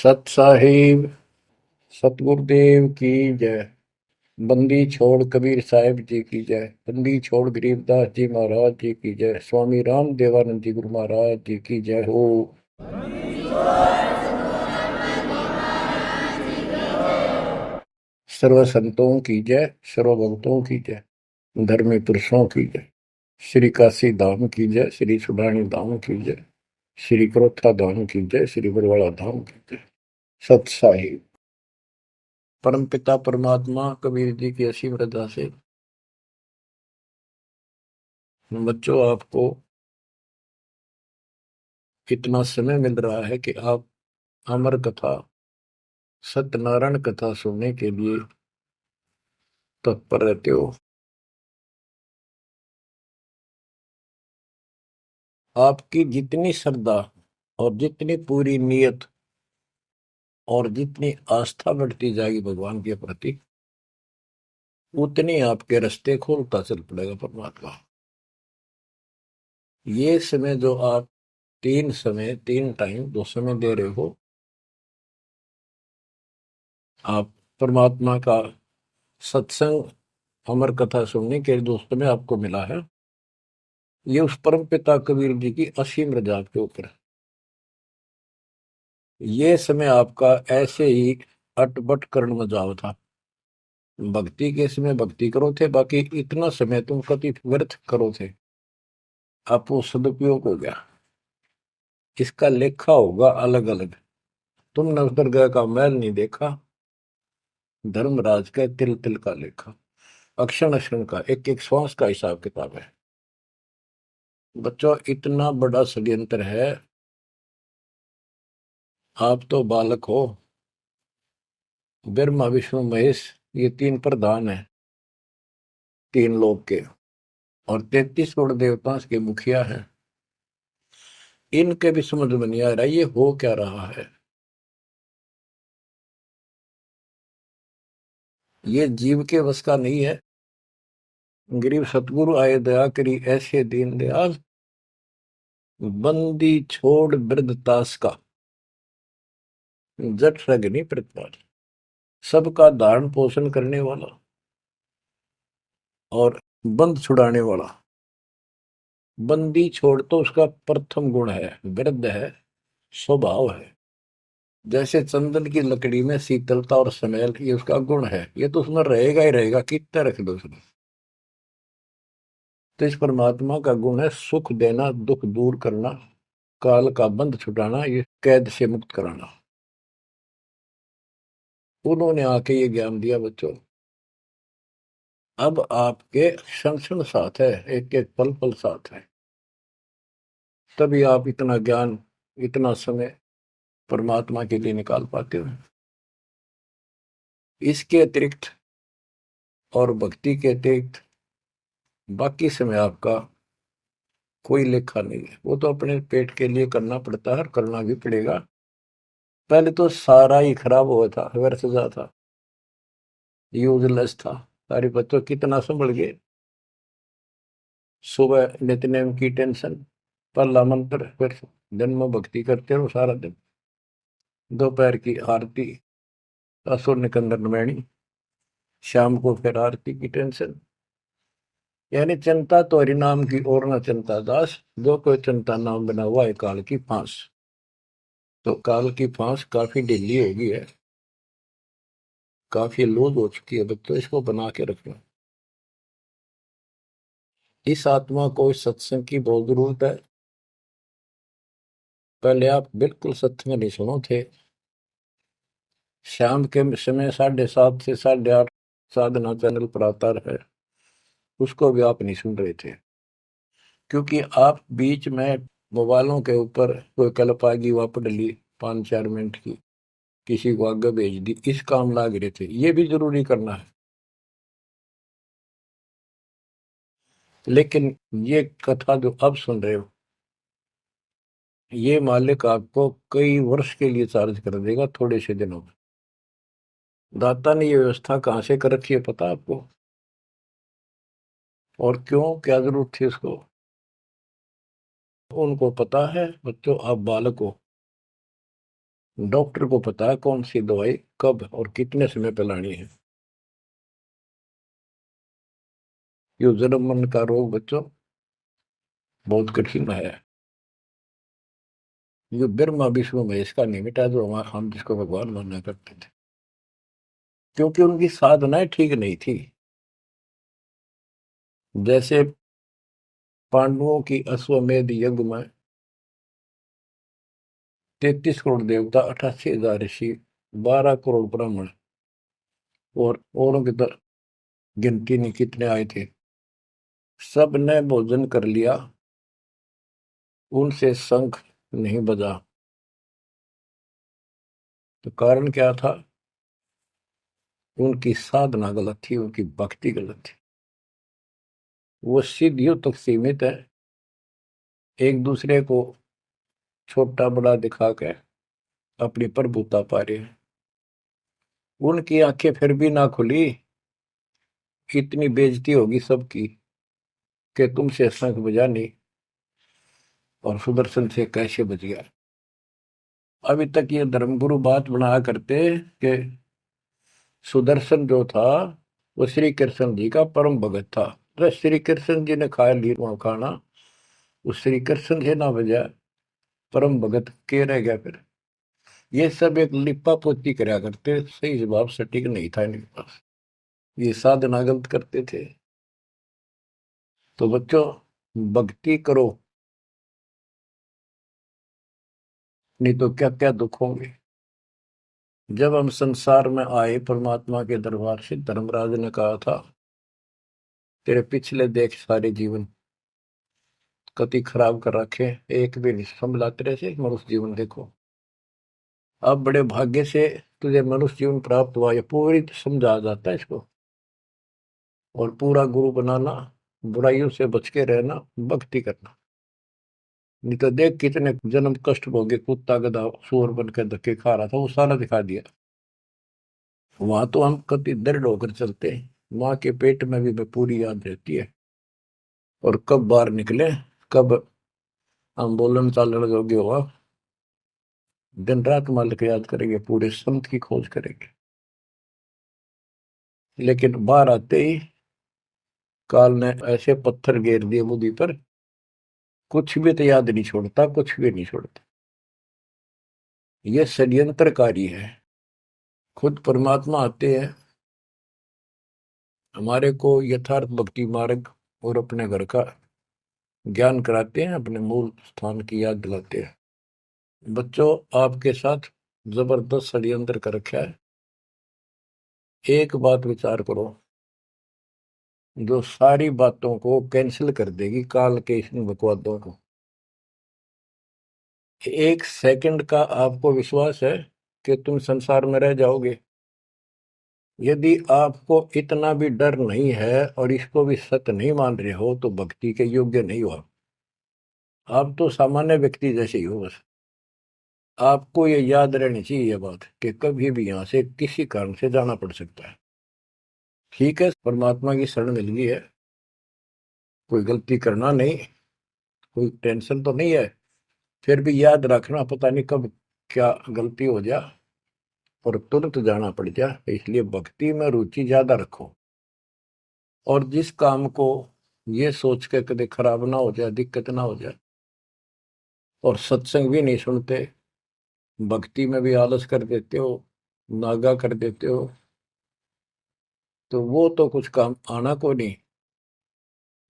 सत साहिब सतगुरुदेव की जय। बंदी छोड़ कबीर साहिब जी की जय। बंदी छोड़ गरीबदास जी महाराज जी की जय। स्वामी राम देवानंद जी गुरु महाराज जी की जय हो। सर्व संतों की जय, सर्व भक्तों की जय, धर्मी पुरुषों की जय। श्री काशी धाम की जय, श्री सुडानी धाम की जय, श्री क्रोथा धाम की जय, श्री बरवाड़ा धाम की जय। सत साहिब। परम पिता परमात्मा कबीर जी की असीम रजा से बच्चों आपको कितना समय मिल रहा है कि आप अमर कथा सत्यनारायण कथा सुनने के लिए तत्पर रहते हो। आपकी जितनी श्रद्धा और जितनी पूरी नियत और जितनी आस्था बढ़ती जाएगी भगवान के प्रति, उतनी आपके रास्ते खोलता चल पड़ेगा परमात्मा। ये समय जो आप तीन टाइम दो समय दे रहे हो, आप परमात्मा का सत्संग अमर कथा सुनने के जो समय आपको मिला है, ये उस परम पिता कबीर जी की असीम रजा के ऊपर है। ये समय आपका ऐसे ही अटपट कर्ण में जाओ था। भक्ति के समय भक्ति करो थे, बाकी इतना समय तुम कति व्यर्थ करो थे, आप वो सदुपयोग हो गया। इसका लेखा होगा अलग अलग। तुमने उस दरगाह का मैल नहीं देखा, धर्मराज का तिल तिल का लेखा, अक्षण अक्षण का, एक एक श्वास का हिसाब किताब है। बच्चों, इतना बड़ा षड्यंत्र है। आप तो बालक हो। ब्रह्मा विष्णु महेश ये तीन प्रधान है, तीन लोक के, और 33 करोड़ देवता के मुखिया हैं। इनके भी समझ में नहीं आ रहा ये हो क्या रहा है। ये जीव के वश का नहीं है। गरीब सतगुरु आए दया करी ऐसे दीन दयाल, बंदी छोड़ वृद्धतास का, जट रगनी प्रतिपाल। सबका धारण पोषण करने वाला और बंद छुड़ाने वाला। बंदी छोड़ तो उसका प्रथम गुण है, वृद्ध है, स्वभाव है। जैसे चंदन की लकड़ी में शीतलता और स्मेल, ये उसका गुण है। ये तो उसमें रहेगा ही रहेगा, कितना रख दो उसमें। तो इस परमात्मा का गुण है सुख देना, दुख दूर करना, काल का बंध छुटाना, ये कैद से मुक्त कराना। उन्होंने आके ये ज्ञान दिया बच्चों। अब आपके क्षण क्षण साथ है, एक एक पल पल साथ है। तभी आप इतना ज्ञान, इतना समय परमात्मा के लिए निकाल पाते हो। इसके अतिरिक्त और भक्ति के अतिरिक्त बाकी समय आपका कोई लेखा नहीं है। वो तो अपने पेट के लिए करना पड़ता है और करना भी पड़ेगा। पहले तो सारा ही खराब हुआ था, व्यर्थ जा था, यूजलेस था। सारे बच्चों कितना संभल गए। सुबह नित्यनेम की टेंशन, पहला मंत्र, फिर जन्म भक्ति करते रहो सारा दिन, दोपहर की आरती, असुर निकंदन नमैनी, शाम को फिर आरती की टेंशन। यानी चिंता तो हरि नाम की और न चिंता दास, जो कोई चिंता नाम बना हुआ है काल की फांस। तो काल की फांस काफी ढीली हो गई है, काफी लूज हो चुकी है बच्चों, इसको बना के रखना। इस आत्मा को इस सत्संग की बहुत जरूरत है। पहले आप बिल्कुल सत्संग नहीं सुनो थे। शाम के समय 7:30 से 8:30 साधना चैनल पर आता है, उसको भी आप नहीं सुन रहे थे, क्योंकि आप बीच में मोबाइलों के ऊपर कोई कल्प आ गई, वापस डली 5-4 मिनट की, किसी को आगे भेज दी, इस काम लाग रहे थे। ये भी जरूरी करना है, लेकिन ये कथा जो अब सुन रहे हो, ये मालिक आपको कई वर्ष के लिए चार्ज कर देगा थोड़े से दिनों में। दाता ने ये व्यवस्था कहां से कर रखी है पता आपको? और क्यों, क्या जरूरत थी उसको? उनको पता है बच्चों, आप बालक हो, डॉक्टर को पता है कौन सी दवाई कब और कितने समय पे लानी है। ये जन्म मन का रोग बच्चों बहुत कठिन है। ये ब्रह्मा विष्णु महेश का नहीं मिटा जो हम जिसको भगवान माना करते थे, क्योंकि उनकी साधनाएं ठीक नहीं थी। जैसे पांडवों की अश्वमेध यज्ञ में 33 करोड़ देवता, 88,000 ऋषि, 12 करोड़ ब्राह्मण और औरों की तो गिनती नहीं कितने आए थे, सब ने भोजन कर लिया, उनसे शंख नहीं बजा। तो कारण क्या था? उनकी साधना गलत थी, उनकी भक्ति गलत थी। वो सिद्धियों तक सीमित है, एक दूसरे को छोटा बड़ा दिखा के अपनी प्रभुता पा रहे हैं। उनकी आंखें फिर भी ना खुली, इतनी बेइज्जती होगी सबकी कि तुमसे शंख बजा नहीं और सुदर्शन से कैसे बच गया। अभी तक ये धर्मगुरु बात बनाया करते कि सुदर्शन जो था वो श्री कृष्ण जी का परम भगत था। तो श्री कृष्ण जी ने खा ली वहां खाना, उस श्री कृष्ण से ना बजा, परम भगत के रह गया फिर। ये सब एक लिपा पोती कराया करते, सही जवाब सटीक नहीं था इनके पास, ये साधना गलत करते थे। तो बच्चों भक्ति करो, नहीं तो क्या क्या दुख होंगे। जब हम संसार में आए परमात्मा के दरबार से, धर्मराज ने कहा था तेरे पिछले देख सारे जीवन कति खराब कर रखे, एक भी नहीं संभला तेरे से मनुष्य जीवन देखो। अब बड़े भाग्य से तुझे मनुष्य जीवन प्राप्त हुआ, ये पूरी समझा जाता है इसको। और पूरा गुरु बनाना, बुराइयों से बच के रहना, भक्ति करना। नहीं तो देख कितने जन्म कष्ट भोगे, कुत्ता गधा सूअर बन के धक्के खा रहा था, वो सारा दिखा दिया। वहां तो हम कति दृढ़ होकर चलते हैं, माँ के पेट में भी मैं पूरी याद रहती है। और कब बाहर निकले, कब हम बोलन चालन योग्य हुआ, दिन रात मालिक याद करेंगे, पूरे संत की खोज करेंगे। लेकिन बाहर आते ही काल ने ऐसे पत्थर घेर दिए बुद्धि पर, कुछ भी तो याद नहीं छोड़ता, कुछ भी नहीं छोड़ता। ये षड्यंत्रकारी है। खुद परमात्मा आते हैं, हमारे को यथार्थ भक्ति मार्ग और अपने घर का ज्ञान कराते हैं, अपने मूल स्थान की याद दिलाते हैं। बच्चों आपके साथ जबरदस्त षड्यंत्र कर रखा है। एक बात विचार करो, जो सारी बातों को कैंसिल कर देगी, काल के इन बकवादों को। एक सेकंड का आपको विश्वास है कि तुम संसार में रह जाओगे? यदि आपको इतना भी डर नहीं है और इसको भी सत्य नहीं मान रहे हो, तो भक्ति के योग्य नहीं हो आप तो सामान्य व्यक्ति जैसे ही हो बस। आपको ये याद रहनी चाहिए ये बात कि कभी भी यहां से किसी कारण से जाना पड़ सकता है। ठीक है, परमात्मा की शरण मिल गई है, कोई गलती करना नहीं, कोई टेंशन तो नहीं है। फिर भी याद रखना, पता नहीं कब क्या गलती हो जाए और तुरंत जाना पड़ जाए, इसलिए भक्ति में रुचि ज्यादा रखो। और जिस काम को ये सोच के कभी खराब ना हो जाए, दिक्कत ना हो जाए, और सत्संग भी नहीं सुनते, भक्ति में भी आलस कर देते हो, नागा कर देते हो, तो वो तो कुछ काम आना को नहीं,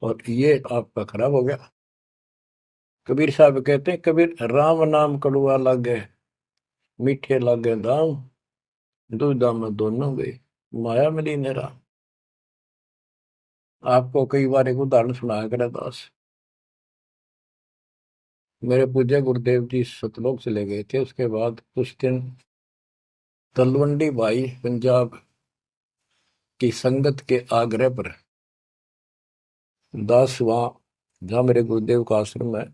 और ये आपका खराब हो गया। कबीर साहब कहते हैं, कबीर राम नाम कड़ुआ लागे, मीठे लागे दाम, दुविधा में दोनों गए, माया मिली नेरा। आपको कई बार एक उदाहरण सुनाया करे दास। मेरे पूज्य गुरुदेव जी सतलोक चले गए थे, उसके बाद कुछ दिन तलवंडी भाई पंजाब की संगत के आग्रह पर दास वहां, जहाँ मेरे गुरुदेव का आश्रम है,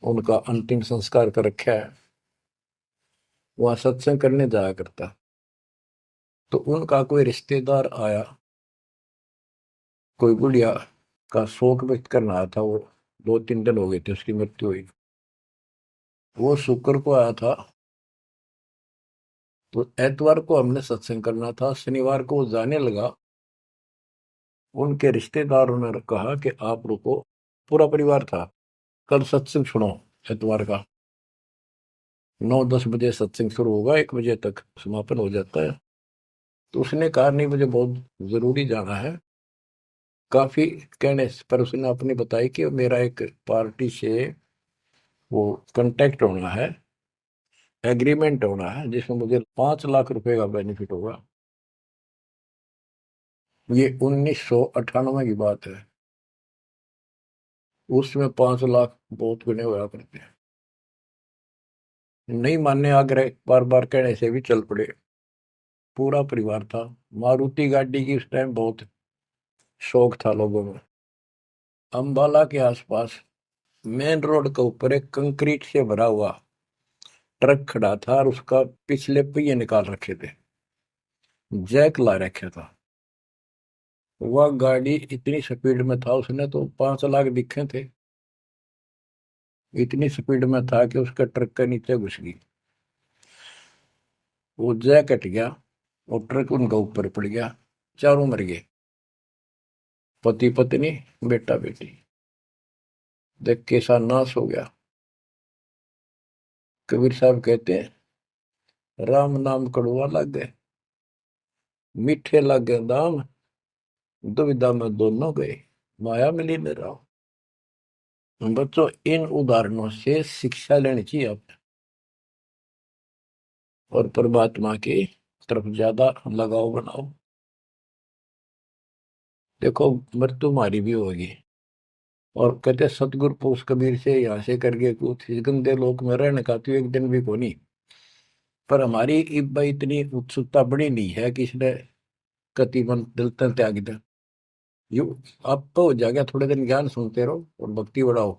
उनका अंतिम संस्कार कर रखा है, वहां सत्संग करने जाया करता। तो उनका कोई रिश्तेदार आया, कोई बुढ़िया का शोक व्यक्त करना आया था। वो 2-3 दिन हो गए थे उसकी मृत्यु हुई। वो शुक्र को आया था, तो एतवार को हमने सत्संग करना था, शनिवार को वो जाने लगा। उनके रिश्तेदारों ने कहा कि आप रुको, पूरा परिवार था, कल सत्संग सुनो एतवार का। 9-10 बजे सत्संग शुरू होगा, 1 बजे तक समापन हो जाता है। तो उसने कहा नहीं, मुझे बहुत जरूरी जाना है। काफी कहने पर उसने अपनी बताई कि मेरा एक पार्टी से वो कांटेक्ट होना है, एग्रीमेंट होना है, जिसमें मुझे 5 लाख रुपए का बेनिफिट होगा। ये 1998 की बात है। उसमें 5 लाख बहुत गिने हुआ करते हैं। नहीं मानने आग्रह बार बार कहने से भी चल पड़े। पूरा परिवार था। मारुति गाड़ी की उस टाइम बहुत शौक था लोगों में। अंबाला के आसपास मेन रोड के ऊपर एक कंक्रीट से भरा हुआ ट्रक खड़ा था और उसका पिछले पहिए निकाल रखे थे, जैक ला रखा था। वह गाड़ी इतनी स्पीड में था, उसने तो 5 लाख दिखे थे। इतनी स्पीड में था कि उसका ट्रक के नीचे घुस गई। वो जैक कट गया और ट्रक उनका ऊपर पड़ गया। चारों मर गए, पति पत्नी बेटा बेटी। देख कैसा नाश हो गया। कबीर साहब कहते हैं, राम नाम कड़वा लग गए, मीठे लग गए दाम, दुविधा में दोनों गए, माया मिली न राम। बच्चों, इन उदाहरणों से शिक्षा लेनी चाहिए आप, और परमात्मा की तरफ ज्यादा लगाव बनाओ। देखो, मृत्यु हमारी भी होगी। और कहते सतगुरु पुरुष कबीर से यहाँ से करके कुछ इस गंदे लोक में रहने का तो एक दिन भी को नहीं। पर हमारी इब्बा इतनी उत्सुकता बड़ी नहीं है कि इसने कति मन दिल तन त्याग दे। यू आप तो हो जाएगा, थोड़े दिन ज्ञान सुनते रहो और भक्ति बढ़ाओ।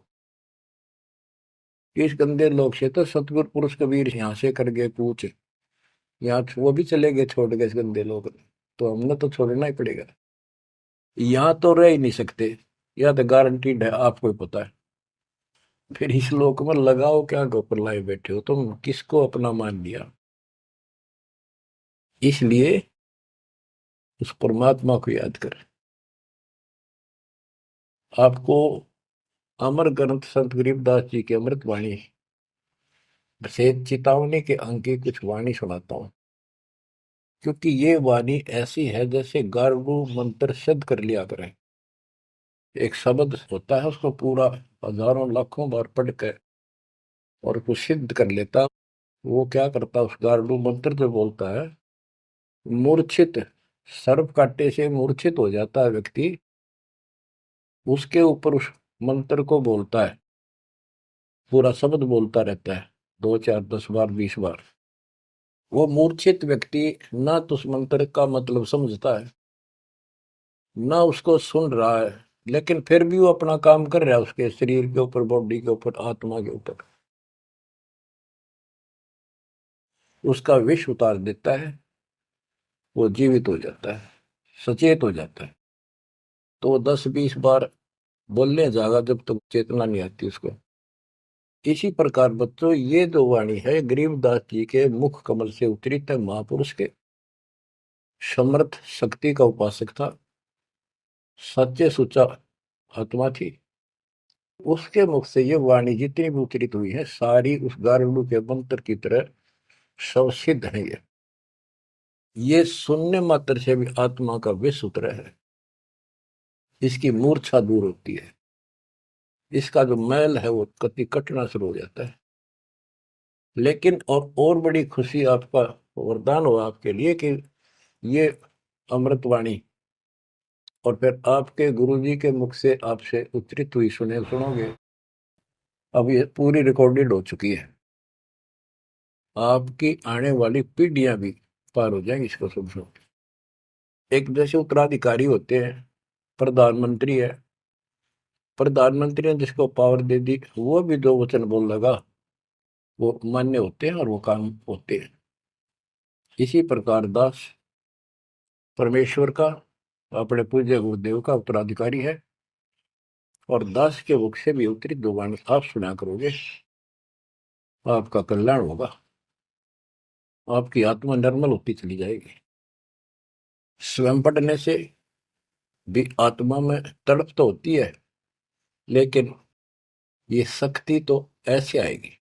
इस गंदे लोग से तो सतगुरु पुरुष कबीर यहाँ से करके पूछ, यहाँ वो भी चले गए छोड़ के इस गंदे लोग, तो हमने तो छोड़ना ही पड़ेगा। यहाँ तो रह ही नहीं सकते, यह तो गारंटीड है, आपको ही पता है। फिर इस लोक में लगाओ क्या, गोपर लाए बैठे हो तुम, किसको अपना मान लिया। इसलिए उस परमात्मा को याद कर। आपको अमर ग्रंथ संत गरीबदास जी की अमृत वाणी से चेतावनी के अंक की कुछ वाणी सुनाता हूं। क्योंकि ये वाणी ऐसी है जैसे गारडू मंत्र सिद्ध कर लिया करें। एक शब्द होता है, उसको पूरा हजारों लाखों बार पढ़ कर और उसको सिद्ध कर लेता। वो क्या करता, उस गारडू मंत्र जो बोलता है, मूर्छित सर्प काटे से मूर्छित हो जाता है व्यक्ति, उसके ऊपर उस मंत्र को बोलता है, पूरा शब्द बोलता रहता है, 2 4 10 बार 20 बार। वो मूर्छित व्यक्ति ना तो उस मंत्र का मतलब समझता है, ना उसको सुन रहा है, लेकिन फिर भी वो अपना काम कर रहा है, उसके शरीर के ऊपर, बॉडी के ऊपर, आत्मा के ऊपर। उसका विष उतार देता है, वो जीवित हो जाता है, सचेत हो जाता है। तो वो 10 20 बार बोलने जाएगा जब तक चेतना नहीं आती उसको। इसी प्रकार बच्चों, ये जो वाणी है गरीबदास जी के मुख कमल से उतरी था। महापुरुष के समर्थ शक्ति का उपासक था, सच्चे सुचा आत्मा थी। उसके मुख से ये वाणी जितनी भी उतरित हुई है, सारी उस गारुड़ के मंत्र की तरह सब सिद्ध है। ये सुनने मात्र से भी आत्मा का विष उतरा है, इसकी मूर्छा दूर होती है, इसका जो मैल है वो कति कटना शुरू हो जाता है। लेकिन और बड़ी खुशी आपका वरदान हो आपके लिए कि ये अमृतवाणी और फिर आपके गुरुजी के मुख से आपसे उच्चरित हुई सुनोगे। अब ये पूरी रिकॉर्डेड हो चुकी है, आपकी आने वाली पीढ़ियां भी पार हो जाएंगी इसको सुन सुन। एक जैसे उत्तराधिकारी होते हैं, प्रधानमंत्री है, प्रधानमंत्री ने जिसको पावर दे दी, वो भी जो वचन बोल लगा वो मान्य होते हैं और वो काम होते हैं। इसी प्रकार दास परमेश्वर का, अपने पूज्य गुरुदेव का उत्तराधिकारी है, और दास के मुख से भी उत्तरित दो वाणी आप सुना करोगे, आपका कल्याण होगा। आपकी आत्मा निर्मल होती चली जाएगी। स्वयं पढ़ने से भी आत्मा में तड़प तो होती है, लेकिन ये शक्ति तो ऐसे आएगी।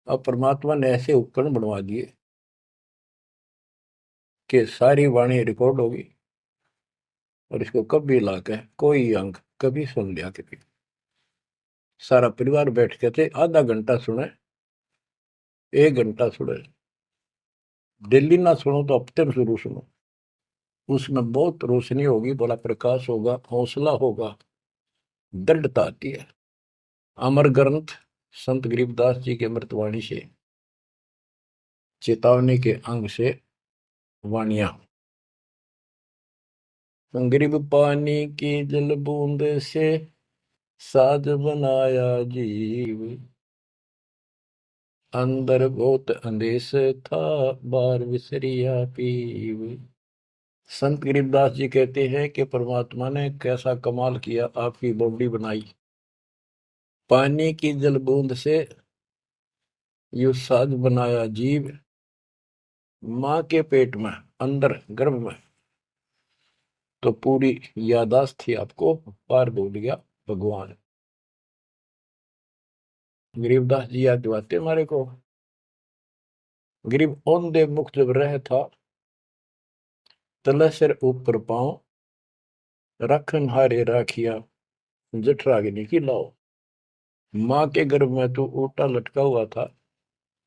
अब परमात्मा ने ऐसे उपकरण बनवा दिए कि सारी वाणी रिकॉर्ड होगी, और इसको कभी लाके कोई अंग कभी सुन लिया, कभी सारा परिवार बैठ के थे, आधा घंटा सुने, 1 घंटा सुने, डेली ना सुनो तो हफ्ते में जरूर सुनो। उसमें बहुत रोशनी होगी, बड़ा प्रकाश होगा, हौसला होगा, दृढ़ता आती है। अमर ग्रंथ संत गरीबदास जी के अमृतवाणी से, चेतावनी के अंग से वाणियां। गरीब पानी की जल बूंद से साज बनाया जीव, अंदर बहुत अंदेश था, बार विसरिया पीव। संत गरीबदास जी कहते हैं कि परमात्मा ने कैसा कमाल किया, आपकी बॉडी बनाई, पानी की जल बूंद से यू साज बनाया जीव, माँ के पेट में, अंदर गर्भ में तो पूरी यादाश्त थी आपको, पार बोल गया भगवान। गरीबदास जी याद दिवाते हमारे को। गरीब औंधे मुख जब रह था, तले सिर ऊपर पांव, रखन हारे राखिया, जठराग्नि की लाओ। माँ के गर्भ में तू उल्टा लटका हुआ था,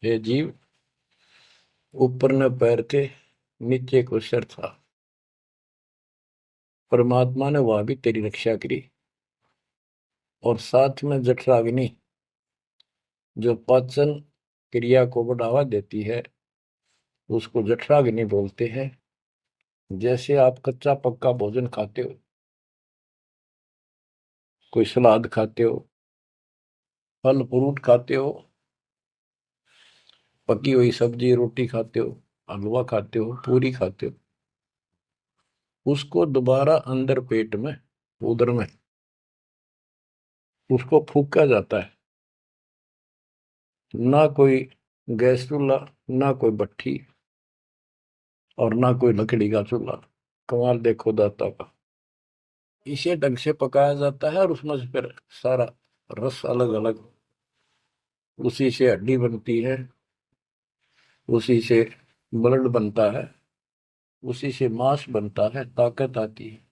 हे जीव, ऊपर न पैर थे, नीचे को सिर था। परमात्मा ने वहां भी तेरी रक्षा करी, और साथ में जठराग्नि जो पाचन क्रिया को बढ़ावा देती है, उसको जठराग्नि बोलते हैं। जैसे आप कच्चा पक्का भोजन खाते हो, कोई सलाद खाते हो, फल फ्रूट खाते हो, पकी हुई सब्जी रोटी खाते हो, हलवा खाते हो, पूरी खाते हो, उसको दोबारा अंदर पेट में, उदर में उसको फूका जाता है। ना कोई गैस चूल्हा, ना कोई भट्ठी, और ना कोई लकड़ी का चूल्हा। कमाल देखो दाता का। इसे ढंग से पकाया जाता है, और उसमें से फिर सारा रस अलग अलग, उसी से हड्डी बनती है, उसी से ब्लड बनता है, उसी से मांस बनता है, ताकत आती है।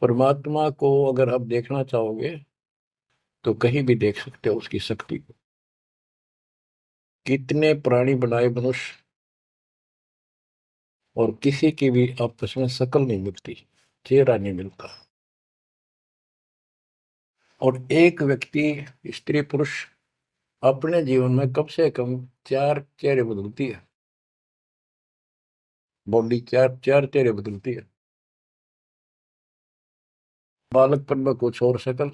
परमात्मा को अगर आप देखना चाहोगे तो कहीं भी देख सकते हो उसकी शक्ति को। कितने प्राणी बनाए मनुष्य, और किसी की भी आपस में शकल नहीं मिलती, चेहरा नहीं मिलता। और एक व्यक्ति, स्त्री पुरुष, अपने जीवन में कम से कम 4 चेहरे बदलती है। बॉडी 4 चेहरे बदलती है। बालकपन में कुछ और शक्ल,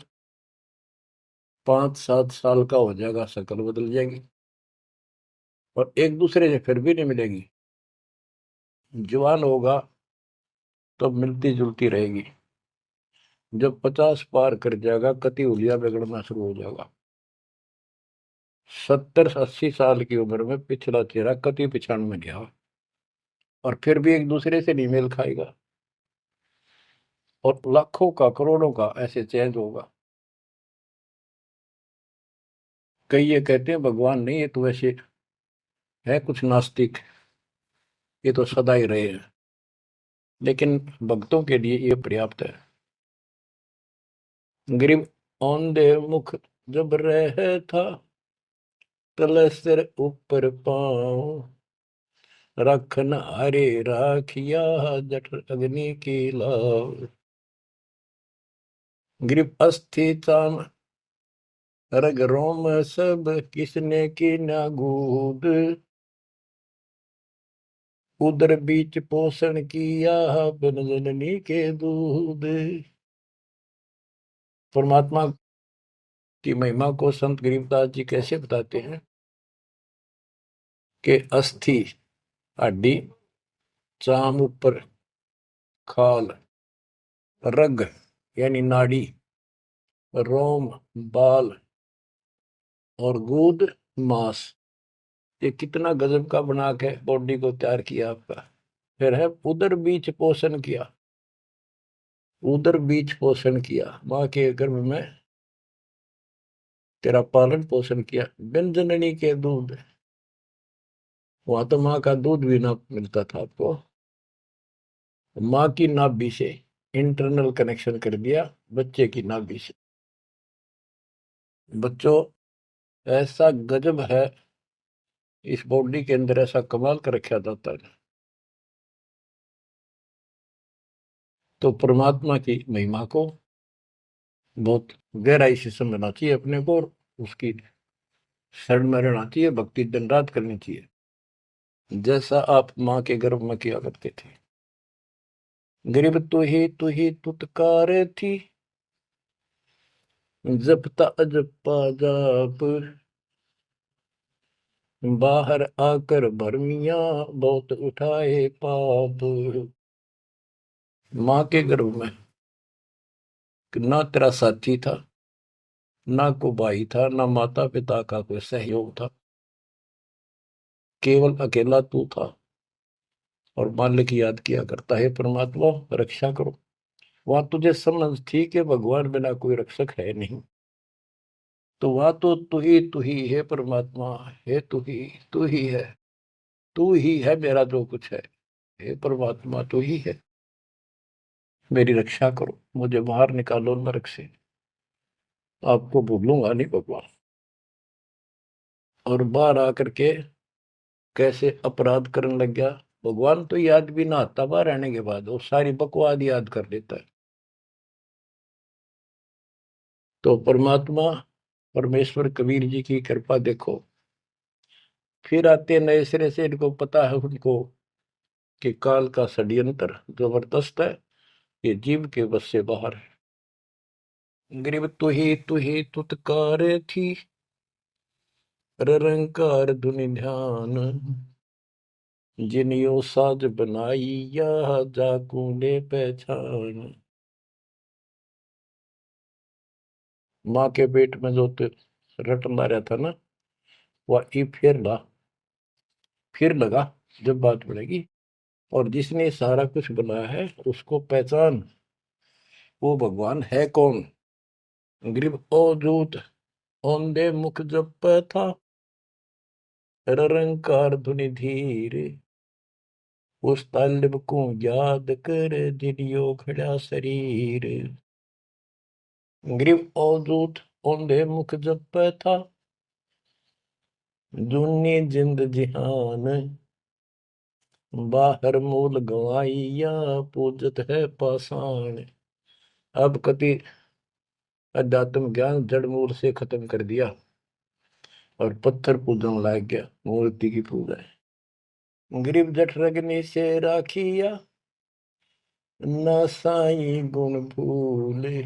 5-7 साल का हो जाएगा शक्ल बदल जाएगी, और एक दूसरे से फिर भी नहीं मिलेगी। जवान होगा तो मिलती जुलती रहेगी, जब 50 पार कर जाएगा कति उलिया बिगड़ना शुरू हो जाएगा। 70-80 साल की उम्र में पिछला चेहरा कति पिछाड़ में गया, और फिर भी एक दूसरे से नहीं मेल खाएगा, और लाखों का करोड़ों का ऐसे चेंज होगा। कई ये कहते हैं भगवान नहीं, ये तो वैसे है कुछ नास्तिक, ये तो सदा ही रहे हैं, लेकिन भक्तों के लिए ये पर्याप्त है। गरीब औंधे मुख जब रह था, तले सिर ऊपर पाँव, रखन हरे राखिया, जठ अग्नि की लाव। गरीब अस्थि चाम रग रोम सब, किसने की ना गूद, उदर बीच पोषण किया, बिन जननी के दूध। परमात्मा की महिमा को संत गरीबदास जी कैसे बताते हैं कि अस्थि हड्डी, चाम ऊपर खाल, रग यानी नाड़ी, रोम बाल, और गूद मांस, ये कितना गजब का बना के बॉडी को तैयार किया आपका। फिर है उदर बीच पोषण किया, उदर बीच पोषण किया, माँ के गर्भ में तेरा पालन पोषण किया। बिन जननी के दूध, वहां तो माँ का दूध भी ना मिलता था आपको। माँ की नाभि से इंटरनल कनेक्शन कर दिया बच्चे की नाभि से। बच्चों, ऐसा गजब है इस बॉडी के अंदर, ऐसा कमाल कर रखा जाता है। तो परमात्मा की महिमा को बहुत गहराई से समझना चाहिए अपने को, और उसकी शरण में रहना चाहिए, भक्ति दिन रात करनी चाहिए, जैसा आप माँ के गर्भ में किया करते थे। गरीब तू ही तुतकार थी, जपता अजपा जाप, बाहर आकर भरमिया बहुत उठाए पाप। माँ के गर्भ में ना तेरा साथी था, ना को भाई था, ना माता पिता का कोई सहयोग था, केवल अकेला तू था। और मालिक याद किया करता है, परमात्मा रक्षा करो। वहां तुझे समझ थी कि भगवान बिना कोई रक्षक है नहीं, तो वहां तो तू ही है परमात्मा, है तू ही है, तू ही है मेरा जो कुछ है। हे परमात्मा तू ही है, मेरी रक्षा करो, मुझे बाहर निकालो नरक से, आपको भूलूंगा नहीं भगवान। और बाहर आकर के कैसे अपराध करने लग गया। भगवान तो याद भी ना आता बाहर रहने के बाद, वो सारी बकवाद याद कर लेता है। तो परमात्मा परमेश्वर कबीर जी की कृपा देखो, फिर आते नए सिरे से, इनको पता है उनको कि काल का षड्यंत्र जबरदस्त है, ये जीव के बस से बाहर है। गरीब तू ही तुतकार थी, रंकार धुनि ध्यान, जिनियो साज बनाई या जाकू ने पहचान। माँ के पेट में जो रटना रहता ना, वह ई फिर लगा जब बात बढ़ेगी। और जिसने सारा कुछ बनाया है उसको पहचान, वो भगवान है कौन। गरीब अवधूत औंधे मुख जप था, रंकार धुनि धीर, उस तालिब को याद कर जिनियो खड़ा शरीर। गरीब अवधूत औंधे मुख जप था, जूनी जिंद जिहान, बाहर मूल गवाइया पूजत है पाषाण। अब कति अध्यात्म ज्ञान जड़ मूल से खत्म कर दिया और पत्थर पूजन लाग गया, मूर्ति की पूजा है। गरीब जठ रगनी से राखिया, ना साई गुण भूले,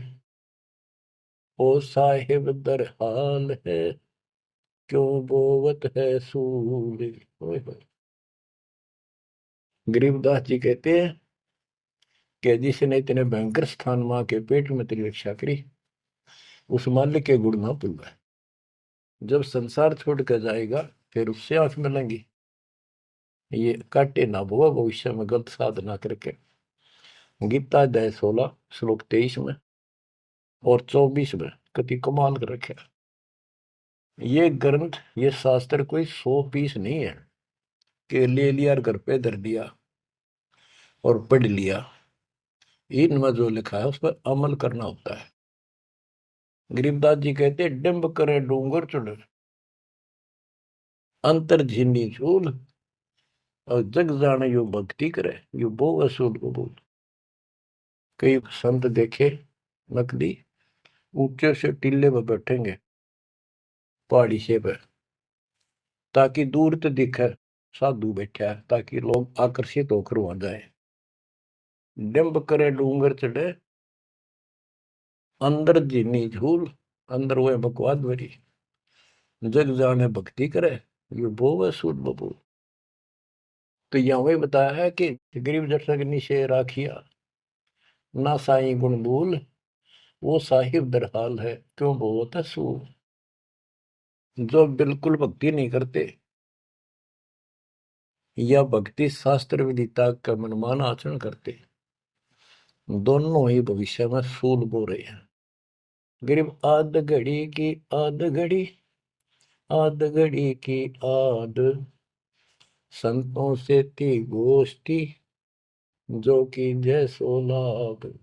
ओ साहिब दर हाल है, क्यों बोवत है सूले। गरीबदास जी कहते हैं कि जिसने इतने भयंकर स्थान मां के पेट में तेरी रक्षा करी, उस मालिक के गुण ना भूलना। जब संसार छोड़ कर जाएगा फिर उससे आंख मिलेंगी, ये काटे ना बुआ भविष्य में गलत साधना करके। गीता अध्याय 16 श्लोक 23 में और 24 में कति कमाल कर रखे। ये ग्रंथ, ये शास्त्र कोई 100 पीस नहीं है कि ले लिया और घर पे धर दिया और पढ़ लिया। इनमें जो लिखा है उस पर अमल करना होता है। गरीबदास जी कहते डिंब करे डूंगर चुड़, अंतर झीनी झूल, और जग जाने यो भक्ति करे, यो बो असूल कबूल। कई संत देखे नकली ऊंचे से टीले पर बैठेंगे पहाड़ी से पे, ताकि दूर तो दिखे साधु बैठा है, ताकि लोग आकर्षित होकर वहां जाए। डिंब करे डूंगर चढ़े, अंदर जीनी झूल, अंदर वह बकवाद भरी, जग जाने भक्ति करे, ये बोवे सूद बबूल। तो यहाँ वही बताया है कि गरीब जठरग्नि से राखिया, ना साई गुण भूल, वो साहिब दरहाल है, क्यों बोवत है सूल। जो बिल्कुल भक्ति नहीं करते या भक्ति शास्त्र विदिता का मनमान आचरण करते, दोनों ही भविष्य में सूल बो रहे हैं। गरीब आध घड़ी की आध घड़ी, आध घड़ी की आध, संतों से थी गोष्ठी, जो कि जय सो लाभ।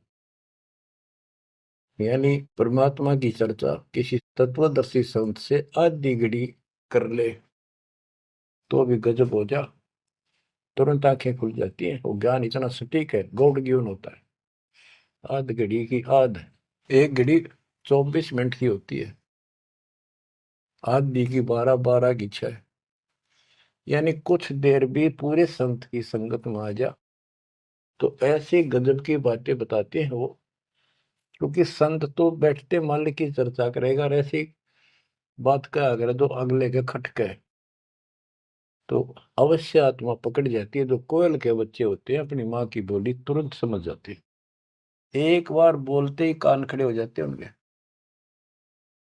यानी परमात्मा की चर्चा किसी तत्वदर्शी संत से आधी घड़ी कर ले तो भी गजब हो जा, तुरंत आंखें खुल जाती हैं। वो ज्ञान इतना सटीक है, गॉड गिवन होता है। आध घड़ी की आध, एक घड़ी 24 मिनट की होती है, आधी की 12, 12 की 6, यानी कुछ देर भी पूरे संत की संगत में आ जा तो ऐसी गजब की बातें बताते हैं वो। क्योंकि संत तो बैठते माल की चर्चा करेगा, और ऐसी बात का अगर जो अगले के खटके तो अवश्य आत्मा पकड़ जाती है। जो कोयल के बच्चे होते हैं अपनी माँ की बोली तुरंत समझ जाते हैं, एक बार बोलते ही कान खड़े हो जाते हैं उनके,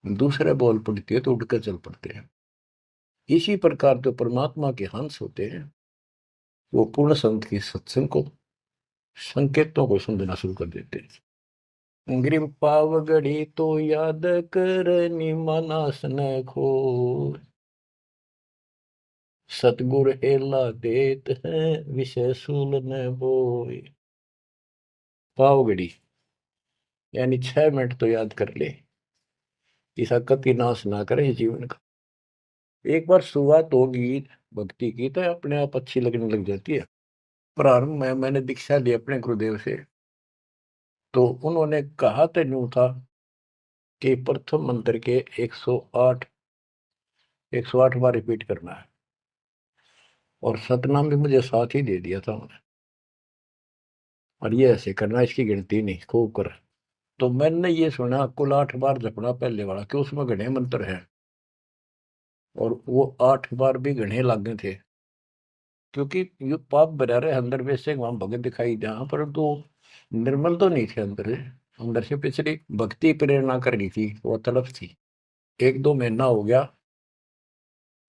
दूसरे बोल पड़ती है तो उठकर चल पड़ते हैं। इसी प्रकार जो परमात्मा के हंस होते हैं वो पूर्ण संत की सत्संग को, संकेतों को समझना शुरू कर देते हैं। ग्रीव पावगढ़ी तो याद करनी मानस न खो, सतगुर हेला देत है विषय सूल न बोए। पावगढ़ी यानी 6 मिनट तो याद कर ले, ऐसा कति नाश ना करे जीवन का। एक बार शुरुआत होगी भक्ति की तो अपने आप अच्छी लगने लग जाती है। प्रारंभ में मैंने दीक्षा ली अपने गुरुदेव से, तो उन्होंने कहा तो यूं था कि प्रथम मंत्र के 108 बार रिपीट करना है, और सतनाम भी मुझे साथ ही दे दिया था उन्होंने, और ये ऐसे करना, इसकी गिनती नहीं, खूब कर। तो मैंने ये सुना कुल 8 बार जपना पहले वाला, कि उसमें घने मंत्र हैं, और वो 8 बार भी घने लागे थे। क्योंकि ये पाप भरा रहे अंदर वैसे वहां भगत दिखाई जहां पर तो निर्मल तो नहीं थे अंदर से। अंदर से पिछली भक्ति प्रेरणा कर रही थी, वो तड़प थी। 1-2 महीना हो गया,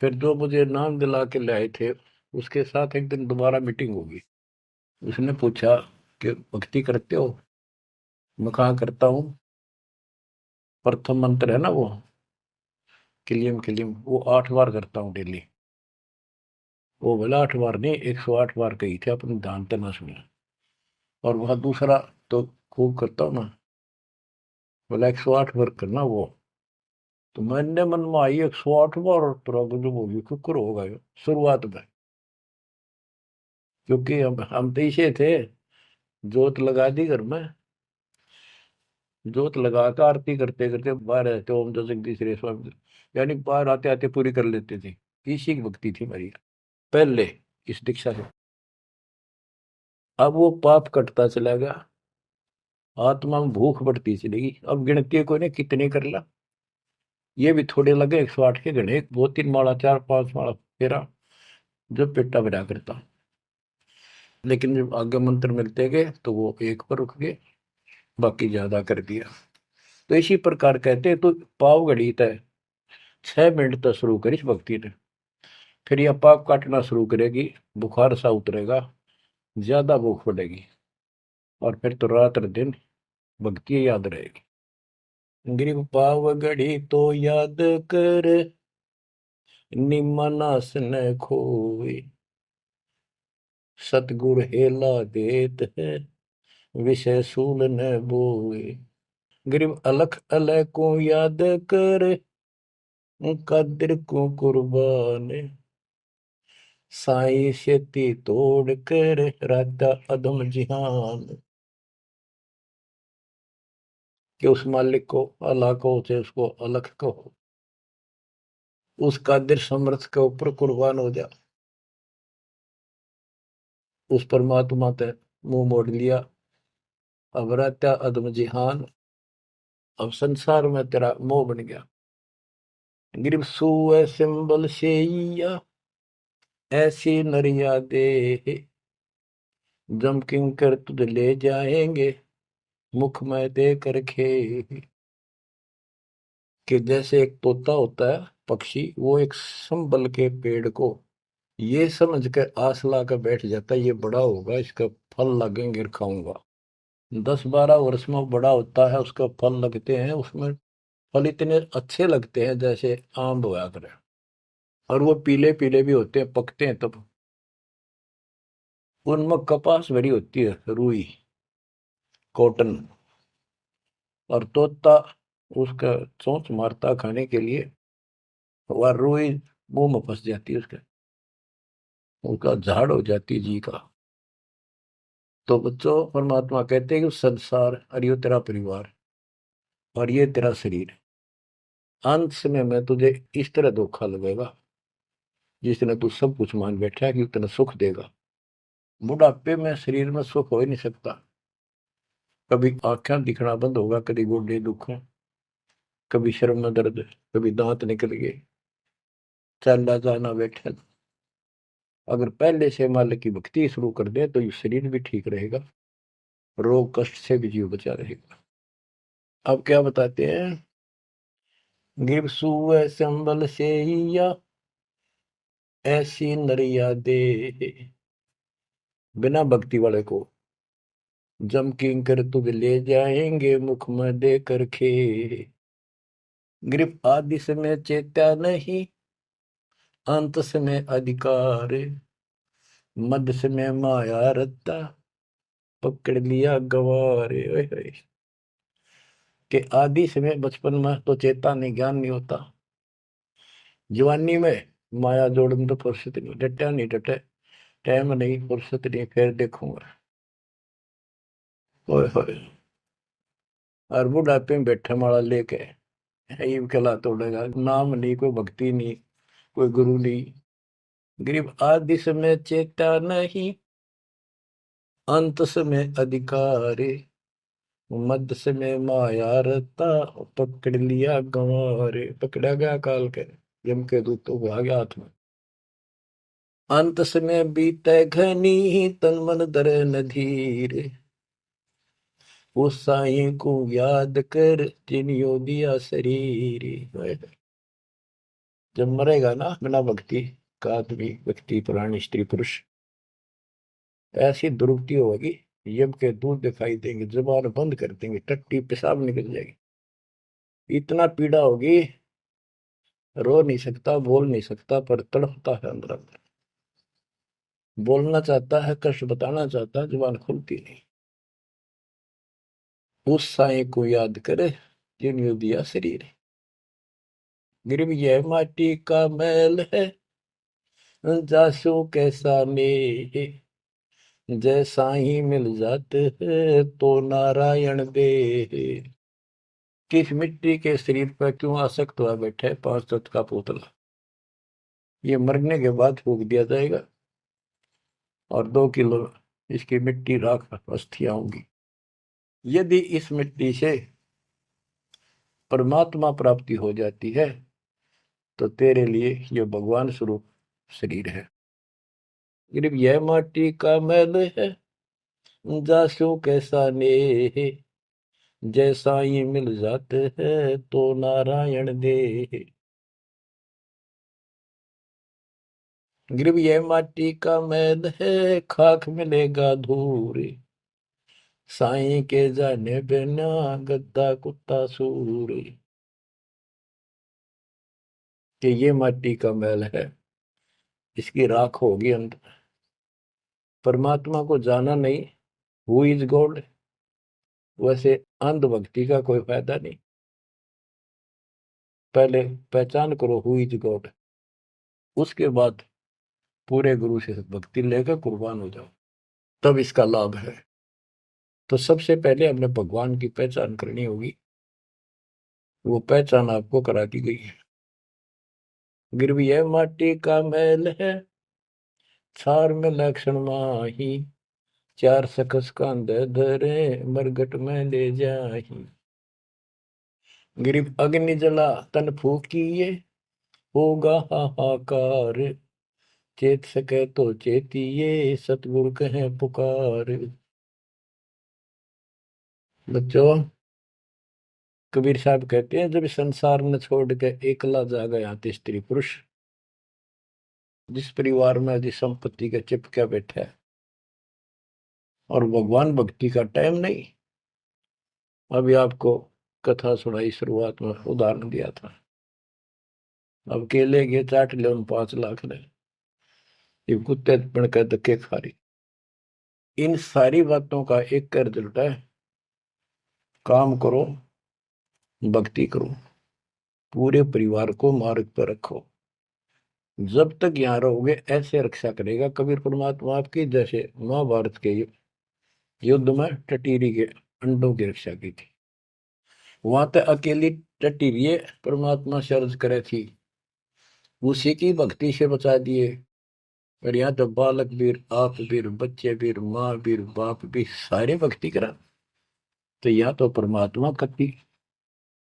फिर जो मुझे नाम दिला के लाए थे उसके साथ एक दिन दोबारा मीटिंग होगी। उसने पूछा कि भक्ति करते हो? मैं कहा करता हूँ। प्रथम मंत्र है ना वो किलियम किलियम, वो 8 बार करता हूँ डेली। वो बोला 8 बार नहीं, 108 बार कही थे, अपने ध्यान से ना सुना। और वह दूसरा तो खूब करता हूँ ना, बोला 108 बार करना वो। तो मैंने मन में आई 108 बार, और तुरा गजब होगी, कुकर होगा ये शुरुआत में। क्योंकि हम तो इसे थे, जोत लगा दी घर में, जोत लगा कर आरती करते करते बाहर रहते, ओम दो जगदीश रे स्वामी, यानी बाहर आते आते पूरी कर लेते थे। इसी की भक्ति थी मेरी पहले, इस दीक्षा से। अब वो पाप कटता चला गया, आत्मा में भूख बढ़ती चलेगी। अब गिनती को ने कितने कर ला, ये भी थोड़े लगे 108 के गणे, 2-3 माला 4-5 माला फेरा, जब पेटा भरा करता। लेकिन जब आगे मंत्र मिलते गए तो वो एक पर रुक गए, बाकी ज्यादा कर दिया। तो इसी प्रकार कहते हैं, तो पाव घड़ी तय 6 मिनट तक शुरू करी भक्ति ने, फिर यह पाप काटना शुरू करेगी, बुखार सा उतरेगा, ज्यादा भूख बढ़ेगी, और फिर तो रात दिन भक्ति याद रहेगी। ग्रीव पाव घड़ी तो याद कर निमनास न खोए, सतगुर हेला देत है विषय सूल न बोए। ग्रीव अलख अलय को याद कर कादिर को कुर्बान, साई शेती तोड़ कर राधा अदम जिहान। कि उस मालिक को अल्लाह को से उसको अलख कहो, उस कादिर समर्थ के ऊपर कुर्बान हो जा। उस परमात्मा ते मुंह मोड़ लिया, अब रहता अदम जिहान, अब संसार में तेरा मोह बन गया। गिरव सुए सिंबल शेया ऐसी नरिया दे, जम किंकर तुझ ले जाएंगे मुख में दे कर खे। कि जैसे एक तोता होता है पक्षी, वो एक संबल के पेड़ को ये समझ के आस ला कर बैठ जाता है, ये बड़ा होगा, इसका फल लगेंगे और खाऊंगा। 10-12 वर्ष में वो बड़ा होता है, उसका फल लगते हैं, उसमें फल इतने अच्छे लगते हैं जैसे आम होया करे, और वो पीले पीले भी होते हैं, पकते हैं तब। उनमें कपास भरी होती है, रुई, कॉटन, और तोता उसका चोंच मारता खाने के लिए, वह रुई मुंह में फंस जाती है उसके, उसका झाड़ हो जाती है जी का। तो बच्चों, परमात्मा कहते हैं कि संसार और ये तेरा परिवार और ये तेरा शरीर, अंत समय में तुझे इस तरह धोखा लगेगा जिसने तू सब कुछ मान बैठा है कि उतना सुख देगा। बुढ़ापे में शरीर में सुख हो ही नहीं सकता। कभी आंखें दिखना बंद होगा, कभी गोडे दुख, कभी शर्म में दर्द, कभी दांत निकल गए, चलना जाना बैठा। अगर पहले से मालिक की भक्ति शुरू कर दे तो ये शरीर भी ठीक रहेगा, रोग कष्ट से भी जीव बचा रहेगा। अब क्या बताते हैं, गिर सुअ संबल से या ऐसी नरिया दे, बिना भक्ति वाले को जम किंकर तुझ ले जाएंगे मुख में दे कर खे। ग्रीप आदि समय चेत्या नहीं, अंत समय अधिकार, मध्य समय माया रत्ता, पकड़ लिया गवारे। ओए होए। कि आदि समय बचपन में तो चेता नहीं, ज्ञान नहीं होता, जवानी में माया जोड़न तो फुर्सत नहीं, डटा नहीं डटे, टाइम नहीं, फुर्सत नहीं, फिर देखूंगा। ओए होए। और बुढ़ापे में बैठे माला लेके ये कला तोड़ेगा, नाम नहीं, कोई भक्ति नहीं, कोई गुरु नहीं। गरीब आदि समय चेता नहीं, अंत समय अधिकारी, मध्य समय माया रता, पकड़ लिया गंवारे। पकड़ा गया काल के, यम के दूतों को आ गया हाथ में। अंत समय बीते घनी, तन मन धरे न धीर, उस साईं को याद कर जिनियो दिया शरीर। जब मरेगा ना बिना भक्ति का आदमी, व्यक्ति, प्राणी, स्त्री, पुरुष, ऐसी दुर्गति होगी, यम के दूध दिखाई देंगे, जुबान बंद कर देंगे, टट्टी पेशाब निकल जाएगी, इतना पीड़ा होगी, रो नहीं सकता, बोल नहीं सकता, पर तड़पता है अंदर अंदर, बोलना चाहता है, कष्ट बताना चाहता है, जुबान खुलती नहीं। उस साईं को याद करे जिन्होंने दिया शरीर। गिरव यह माटी का मैल है, जासू कैसा ने, जय साईं मिल जाते हैं तो नारायण दे। किस मिट्टी के शरीर पर क्यों आसक्त हुआ बैठे 5 तत्व का पुतला, ये मरने के बाद फूक दिया जाएगा, और 2 किलो इसकी मिट्टी राख अस्थियां होंगी। यदि इस मिट्टी से परमात्मा प्राप्ति हो जाती है तो तेरे लिए ये भगवान स्वरूप शरीर है। सिर्फ यह माटी का मैल है, जासू कैसा ने, जैसा ही मिल जाते हैं तो नारायण दे। गिरव यह माटी का मैल है, खाक मिलेगा धूर, साईं के जाने बिना गद्दा कुत्ता सूर। कि ये माटी का मैल है, इसकी राख होगी अंत। परमात्मा को जाना नहीं, हु इज गॉड, वैसे अंधभक्ति का कोई फायदा नहीं। पहले पहचान करो हु इज गॉड, उसके बाद पूरे गुरु से भक्ति लेकर कुर्बान हो जाओ, तब इसका लाभ है। तो सबसे पहले हमने भगवान की पहचान करनी होगी, वो पहचान आपको करा दी गई है। गिरवी यह माटी का मैल है, छार में लक्षण माही, चार सकस कांध धरे मरगट में ले जाही। गिरिव अग्नि जला तन फूकिए, होगा हाहाकार, चेत सके तो चेतिए, सतगुरु कहे पुकार। बच्चों, कबीर साहब कहते हैं जब संसार न छोड़ के एकला जा गया स्त्री पुरुष, जिस परिवार में जिस संपत्ति के चिपके बैठे है, और भगवान भक्ति का टाइम नहीं। अभी आपको कथा सुनाई, शुरुआत में उदाहरण दिया था। अब केले के चाट ले उन 5 लाख ने, ये कुत्ते बन कर धक्के खा रही। इन सारी बातों का एक कर रिजल्ट है, काम करो, भक्ति करो, पूरे परिवार को मार्ग पर रखो। जब तक यहाँ रहोगे ऐसे रक्षा करेगा कबीर परमात्मा आपकी, जैसे महाभारत के युद्ध में टटीरी के अंडों की रक्षा की थी। वहां तक अकेली टटीरी परमात्मा शर्ज करे थी, उसी की भक्ति से बचा दिए। और यहाँ तो बालक वीर, आप वीर, बच्चे वीर, माँ वीर, बाप भी सारे भक्ति करा। तो यहाँ तो परमात्मा कति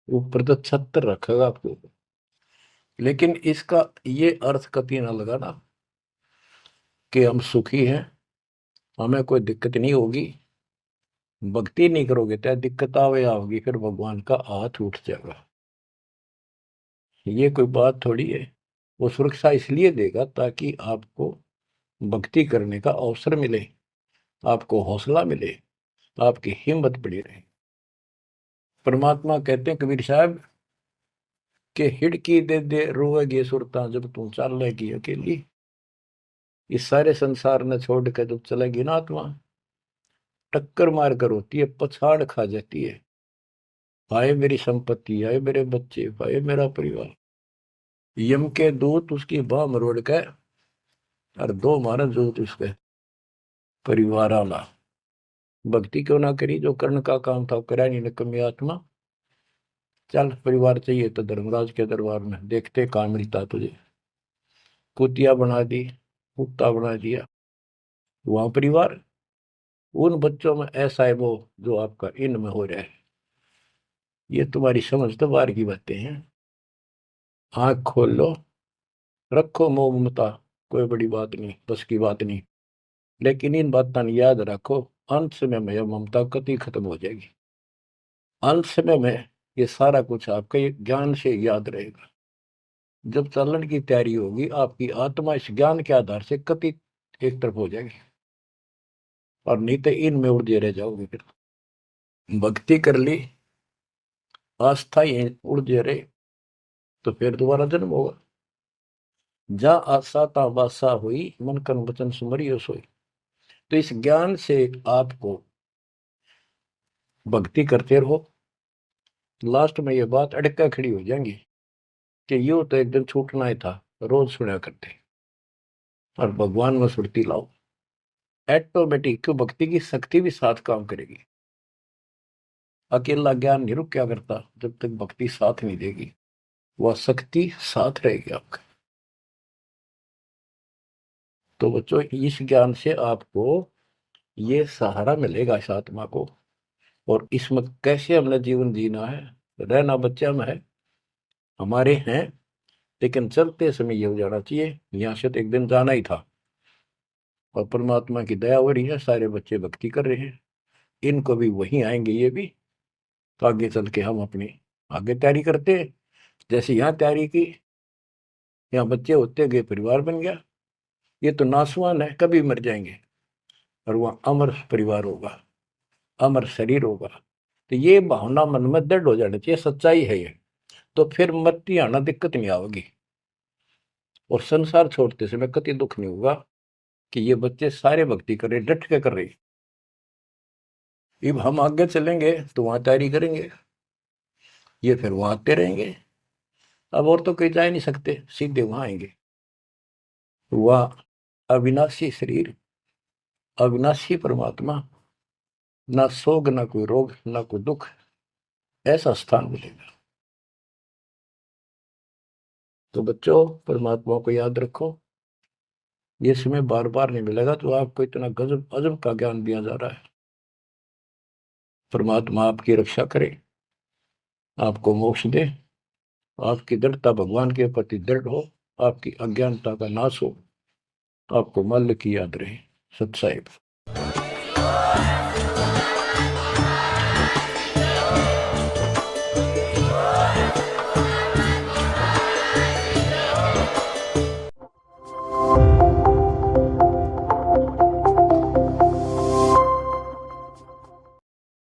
ऊपर तो छत्र रखेगा आपको। लेकिन इसका ये अर्थ कभी ना लगाना कि हम सुखी हैं, हमें कोई दिक्कत नहीं होगी। भक्ति नहीं करोगे तो दिक्कत आवे आओगी, फिर भगवान का हाथ उठ जाएगा। ये कोई बात थोड़ी है। वो सुरक्षा इसलिए देगा ताकि आपको भक्ति करने का अवसर मिले, आपको हौसला मिले, आपकी हिम्मत बड़ी रहे। परमात्मा कहते हैं कबीर साहब के हिड़की दे दे रोएगी सुरता, जब तू चलेगी अकेली। इस सारे संसार ने छोड़ कर जब चलेगी ना आत्मा, टक्कर मार कर होती है, पछाड़ खा जाती है। भाई मेरी संपत्ति, आए मेरे बच्चे, भाई मेरा परिवार। यम के दूत उसकी बाह मरोड़ के और दो मारा दूत उसके परिवार आला। भक्ति क्यों ना करी, जो कर्ण का काम था करा नहीं निकम्मी आत्मा। चल परिवार चाहिए तो धर्मराज के दरबार में देखते कहाँ मिलता तुझे। कुतिया बना दी, कुत्ता बना दिया। वहां परिवार, उन बच्चों में ऐसा है वो जो आपका इनमें हो रहा है। ये तुम्हारी समझ तो बाहर की बातें हैं। आंख खोल लो, रखो मोह ममता, कोई बड़ी बात नहीं, बस की बात नहीं। लेकिन इन बातों याद रखो, अंत समय में यह ममता कति खत्म हो जाएगी। अंत समय में ये सारा कुछ आपके ज्ञान से याद रहेगा। जब चलन की तैयारी होगी, आपकी आत्मा इस ज्ञान के आधार से कति एक तरफ हो जाएगी, और नहीं तो इनमें उलझे रह जाओगे। फिर भक्ति कर ली, आस्था ही उलझे रहे, तो फिर दोबारा जन्म होगा। जा आशा ता बासा हुई, मन कर्म वचन सुमरियो सोई। तो इस ज्ञान से आपको भक्ति करते रहो। लास्ट में ये बात अड़का खड़ी हो जाएंगी कि यूं तो एक दिन छूटना ही था, रोज सुना करते। और भगवान में सुरती लाओ, ऑटोमेटिक भक्ति की शक्ति भी साथ काम करेगी। अकेला ज्ञान नहीं रुक क्या करता, जब तक भक्ति साथ नहीं देगी, वह शक्ति साथ रहेगी आपका। तो बच्चों इस ज्ञान से आपको ये सहारा मिलेगा इस आत्मा को। और इसमें कैसे हमने जीवन जीना है, रहना बच्चा में है, हमारे हैं। लेकिन चलते समय ये हो जाना चाहिए, यहाँ से तो एक दिन जाना ही था। और परमात्मा की दया हो रही है, सारे बच्चे भक्ति कर रहे हैं, इनको भी वहीं आएंगे ये भी। तो आगे चल के हम अपनी आगे तैयारी करते हैं। जैसे यहाँ तैयारी की, यहाँ बच्चे होते गए, परिवार बन गया। ये तो नासवान है, कभी मर जाएंगे, और वहाँ अमर परिवार होगा, अमर शरीर होगा। तो ये भावना मन में दृढ़ हो जानी चाहिए, सच्चाई है ये। तो फिर मरती आना दिक्कत नहीं आवेगी, और संसार छोड़ते समय कति दुख नहीं होगा कि ये बच्चे सारे भक्ति कर रहे, डट के कर रहे। अब हम आगे चलेंगे तो वहां तैयारी करेंगे, ये फिर वहां आते रहेंगे। अब और तो कहीं जा ही नहीं सकते, सीधे वहां आएंगे। वह अविनाशी शरीर, अविनाशी परमात्मा, ना सोग, ना कोई रोग, ना कोई दुख, ऐसा स्थान मिलेगा। तो बच्चों परमात्मा को याद रखो, ये समय बार बार नहीं मिलेगा। तो आपको इतना गजब अजब का ज्ञान दिया जा रहा है। परमात्मा आपकी रक्षा करे, आपको मोक्ष दे, आपकी दृढ़ता भगवान के प्रति दृढ़ हो, आपकी अज्ञानता का नाश हो, आपको मल्ल की याद रहे। सत साहिब।